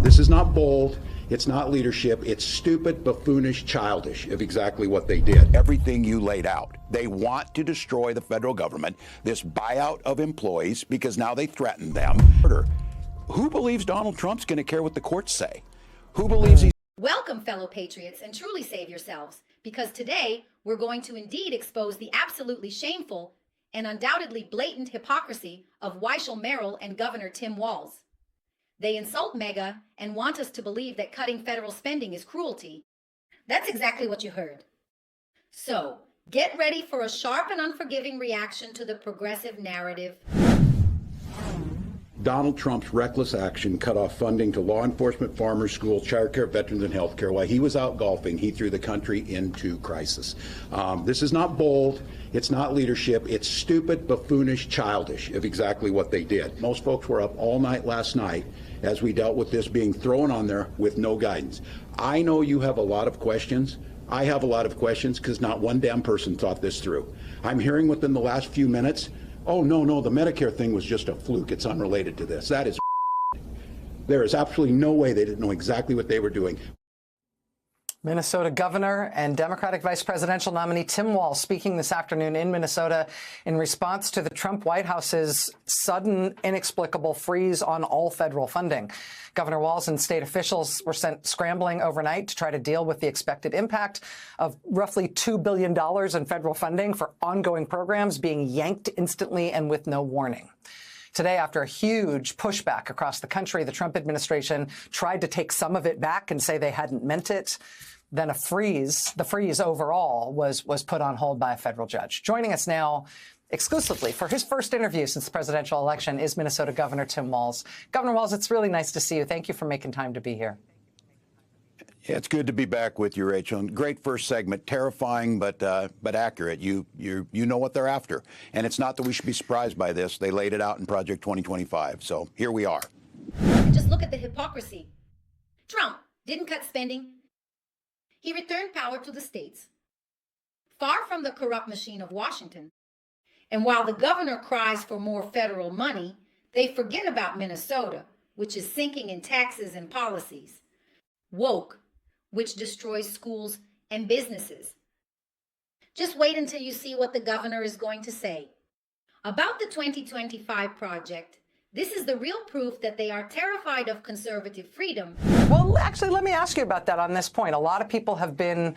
This is not bold. It's not leadership. It's stupid, buffoonish, childish of exactly what they did. Everything you laid out. They want to destroy the federal government, this buyout of employees, because now they threaten them. Who believes Donald Trump's going to care what the courts say? Who believes he's... Welcome, fellow patriots, and truly save yourselves, because today we're going to indeed expose the absolutely shameful and undoubtedly blatant hypocrisy of Weichel Merrill and Governor Tim Walz. They insult MAGA and want us to believe that cutting federal spending is cruelty. That's exactly what you heard. So, get ready for a sharp and unforgiving reaction to the progressive narrative. Donald Trump's reckless action cut off funding to law enforcement, farmers, schools, childcare, veterans, and health care. While he was out golfing, he threw the country into crisis. This is not bold. It's not leadership. It's stupid, buffoonish, childish of exactly what they did. Most folks were up all night last night as we dealt with this being thrown on there with no guidance. I know you have a lot of questions. I have a lot of questions because not one damn person thought this through. I'm hearing within the last few minutes, oh, no, the Medicare thing was just a fluke. It's unrelated to this. That is there is absolutely no way they didn't know exactly what they were doing. Minnesota Governor and Democratic Vice Presidential nominee Tim Walz speaking this afternoon in Minnesota in response to the Trump White House's sudden, inexplicable freeze on all federal funding. Governor Walz and state officials were sent scrambling overnight to try to deal with the expected impact of roughly $2 billion in federal funding for ongoing programs being yanked instantly and with no warning. Today, after a huge pushback across the country, the Trump administration tried to take some of it back and say they hadn't meant it. Then the freeze overall was put on hold by a federal judge. Joining us now exclusively for his first interview since the presidential election is Minnesota Governor Tim Walz. Governor Walz, it's really nice to see you. Thank you for making time to be here. Yeah, it's good to be back with you, Rachel. And great first segment, terrifying but accurate. You know what they're after, and it's not that we should be surprised by this. They laid it out in Project 2025, so here we are. Just look at the hypocrisy. Trump didn't cut spending. He returned power to the states, far from the corrupt machine of Washington. And while the governor cries for more federal money, they forget about Minnesota, which is sinking in taxes and policies. Woke, which destroys schools and businesses. Just wait until you see what the governor is going to say. About the 2025 project, this is the real proof that they are terrified of conservative freedom. Well, actually, let me ask you about that on this point. A lot of people have been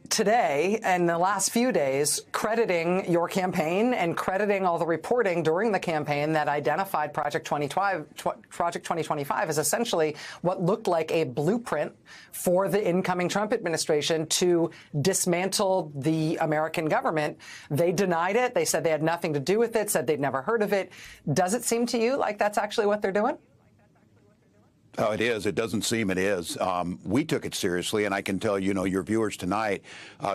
today and the last few days crediting your campaign and crediting all the reporting during the campaign that identified Project 2025 as essentially what looked like a blueprint for the incoming Trump administration to dismantle the American government. They denied it. They said they had nothing to do with it, said they'd never heard of it. Does it seem to you like that's actually what they're doing? Oh, it is. It doesn't seem it is. We took it seriously, and I can tell your viewers tonight,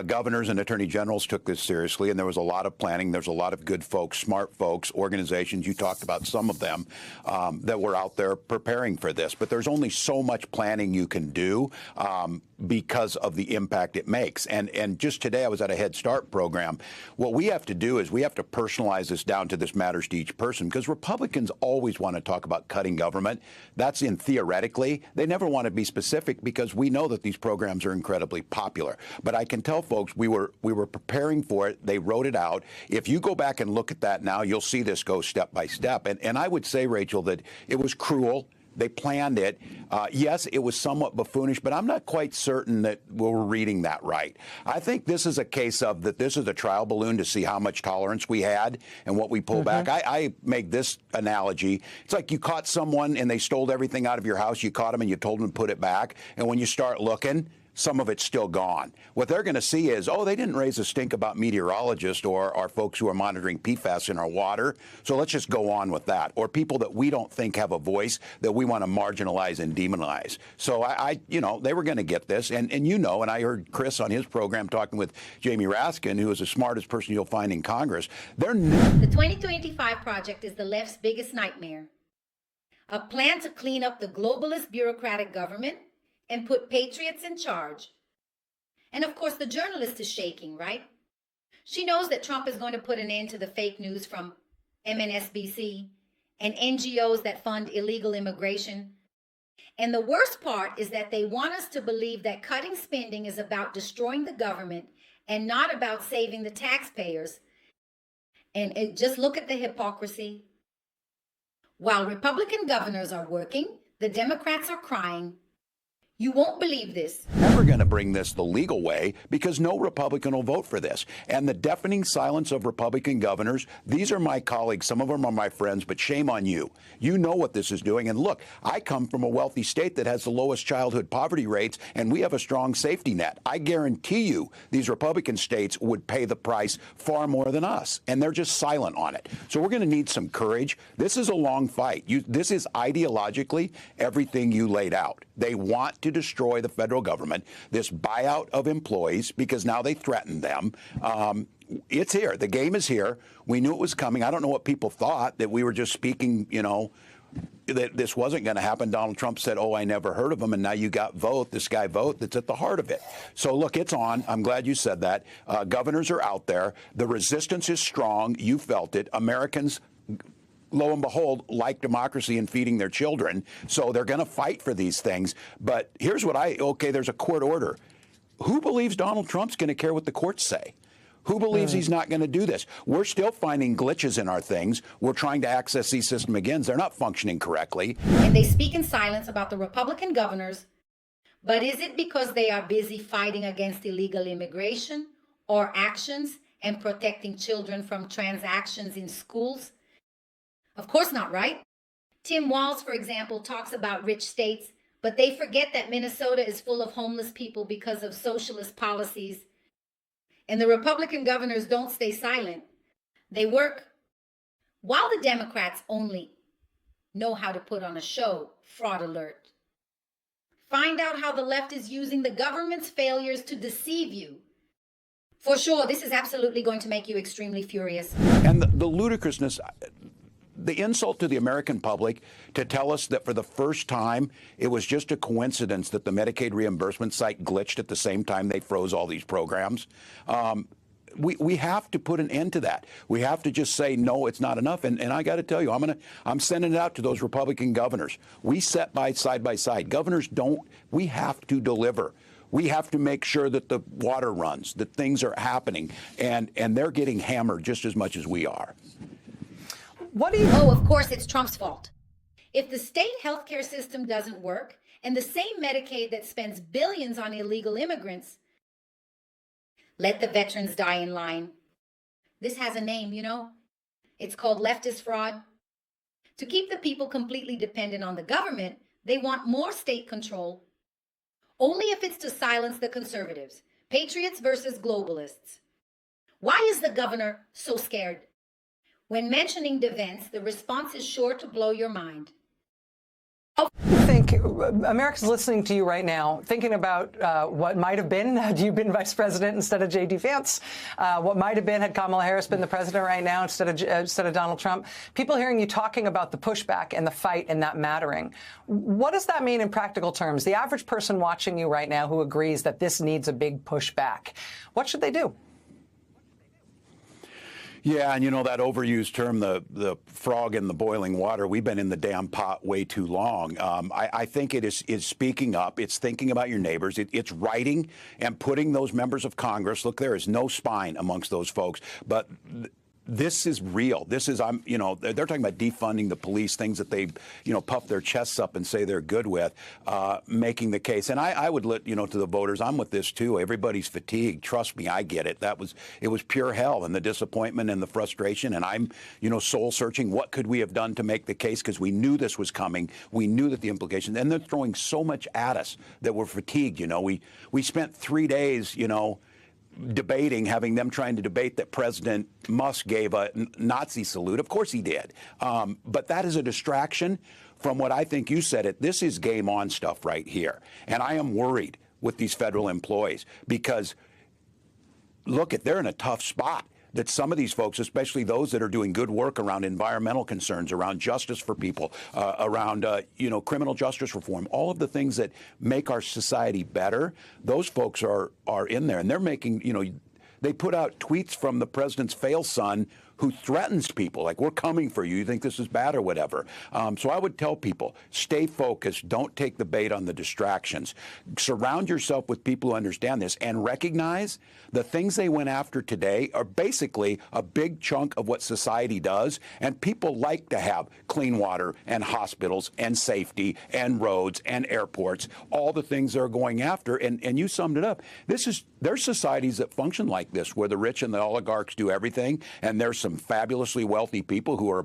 governors and attorney generals took this seriously, and there was a lot of planning. There's a lot of good folks, smart folks, organizations. You talked about some of them that were out there preparing for this. But there's only so much planning you can do because of the impact it makes. And just today I was at a Head Start program. What we have to do is we have to personalize this down to this matters to each person, because Republicans always want to talk about cutting government. That's in theoretically. They never want to be specific because we know that these programs are incredibly popular. But I can tell folks we were preparing for it. They wrote it out. If you go back and look at that now, you'll see this go step by step. And I would say, Rachel, that it was cruel. They planned it. Yes, it was somewhat buffoonish, but I'm not quite certain that we're reading that right. I think this is a case of that this is a trial balloon to see how much tolerance we had and what we pull back. I make this analogy. It's like you caught someone and they stole everything out of your house. You caught them and you told them to put it back. And when you start looking, some of it's still gone. What they're going to see is, oh, they didn't raise a stink about meteorologists or our folks who are monitoring PFAS in our water, so let's just go on with that. Or people that we don't think have a voice that we want to marginalize and demonize. So they were going to get this, and I heard Chris on his program talking with Jamie Raskin, who is the smartest person you'll find in Congress. The 2025 project is the left's biggest nightmare. A plan to clean up the globalist bureaucratic government and put patriots in charge. And of course, the journalist is shaking, right? She knows that Trump is going to put an end to the fake news from MSNBC and NGOs that fund illegal immigration And the worst part is that they want us to believe that cutting spending is about destroying the government and not about saving the taxpayers. And just look at the hypocrisy. While Republican governors are working, the Democrats are crying. You won't believe this. Never going to bring this the legal way because no Republican will vote for this. And the deafening silence of Republican governors, these are my colleagues. Some of them are my friends, but shame on you. You know what this is doing. And look, I come from a wealthy state that has the lowest childhood poverty rates, and we have a strong safety net. I guarantee you these Republican states would pay the price far more than us, and they're just silent on it. So we're going to need some courage. This is a long fight. This is ideologically everything you laid out. They want to destroy the federal government, this buyout of employees, because now they threaten them. It's here. The game is here. We knew it was coming. I don't know what people thought, that we were just speaking, that this wasn't going to happen. Donald Trump said, oh, I never heard of him. And now you got this guy Vote, that's at the heart of it. So, look, it's on. I'm glad you said that. Governors are out there. The resistance is strong. You felt it. Americans, lo and behold, like democracy and feeding their children. So they're going to fight for these things. But here's what there's a court order. Who believes Donald Trump's going to care what the courts say? Who believes he's not going to do this? We're still finding glitches in our things. We're trying to access these systems again. They're not functioning correctly. And they speak in silence about the Republican governors. But is it because they are busy fighting against illegal immigration or actions and protecting children from transactions in schools? Of course not, right? Tim Walz, for example, talks about rich states, but they forget that Minnesota is full of homeless people because of socialist policies. And the Republican governors don't stay silent. They work. While the Democrats only know how to put on a show, fraud alert. Find out how the left is using the government's failures to deceive you. For sure, this is absolutely going to make you extremely furious. And the ludicrousness, the insult to the American public to tell us that for the first time, it was just a coincidence that the Medicaid reimbursement site glitched at the same time they froze all these programs. We have to put an end to that. We have to just say, no, it's not enough. And I got to tell you, I'm sending it out to those Republican governors. We side by side. Governors we have to deliver. We have to make sure that the water runs, that things are happening, and they're getting hammered just as much as we are. Oh, of course, it's Trump's fault. If the state healthcare system doesn't work, and the same Medicaid that spends billions on illegal immigrants, let the veterans die in line. This has a name, It's called leftist fraud. To keep the people completely dependent on the government, they want more state control, only if it's to silence the conservatives, patriots versus globalists. Why is the governor so scared? When mentioning defense, the response is sure to blow your mind. I think America's listening to you right now, thinking about what might have been had you been vice president instead of J.D. Vance, what might have been had Kamala Harris been the president right now instead of Donald Trump. People hearing you talking about the pushback and the fight and that mattering. What does that mean in practical terms? The average person watching you right now who agrees that this needs a big pushback, what should they do? Yeah, and that overused term, the frog in the boiling water, we've been in the damn pot way too long. I think it is speaking up. It's thinking about your neighbors. It's writing and putting those members of Congress. Look, there is no spine amongst those folks, but this is real. This is, they're talking about defunding the police, things that they, puff their chests up and say they're good with, making the case. And I would let, to the voters, I'm with this too. Everybody's fatigued. Trust me, I get it. It was pure hell, and the disappointment and the frustration. And I'm, soul searching. What could we have done to make the case? Because we knew this was coming. We knew that the implications, and they're throwing so much at us that we're fatigued. We spent 3 days, having them trying to debate that President Musk gave a Nazi salute. Of course he did. But that is a distraction from what I think you said it. This is game on stuff right here. And I am worried with these federal employees because, look, they're in a tough spot. That some of these folks, especially those that are doing good work around environmental concerns, around justice for people, around criminal justice reform, all of the things that make our society better, those folks are in there, and they're making they put out tweets from the president's fail son who threatens people, like, we're coming for you, you think this is bad or whatever. So I would tell people, stay focused, don't take the bait on the distractions. Surround yourself with people who understand this and recognize the things they went after today are basically a big chunk of what society does, and people like to have clean water and hospitals and safety and roads and airports, all the things they're going after, and you summed it up. There's societies that function like this, where the rich and the oligarchs do everything, and there's some fabulously wealthy people who are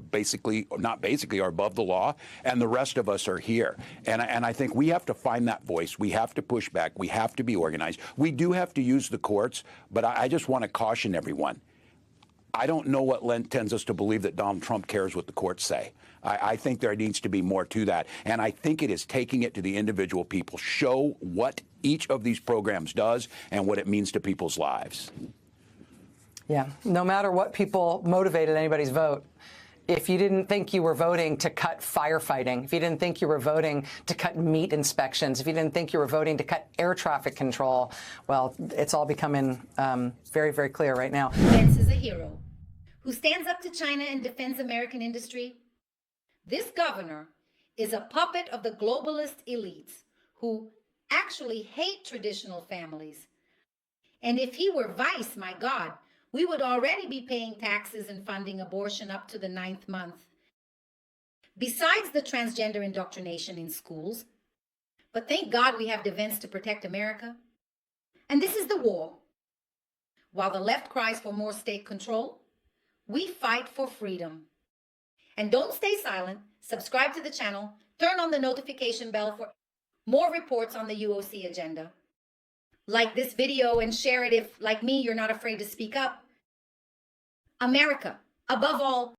are above the law, and the rest of us are here. And I think we have to find that voice. We have to push back. We have to be organized. We do have to use the courts, but I just want to caution everyone. I don't know what tends us to believe that Donald Trump cares what the courts say. I think there needs to be more to that. And I think it is taking it to the individual people. Show what each of these programs does and what it means to people's lives. Yeah, no matter what people motivated anybody's vote, if you didn't think you were voting to cut firefighting, if you didn't think you were voting to cut meat inspections, if you didn't think you were voting to cut air traffic control, well, it's all becoming very, very clear right now. Pence is a hero who stands up to China and defends American industry. This governor is a puppet of the globalist elites who actually hate traditional families. And if he were vice, my God, we would already be paying taxes and funding abortion up to the 9th month. Besides the transgender indoctrination in schools, but thank God we have defense to protect America. And this is the war. While the left cries for more state control, we fight for freedom. And don't stay silent. Subscribe to the channel. Turn on the notification bell for more reports on the UOC agenda. Like this video and share it if, like me, you're not afraid to speak up. America, above all,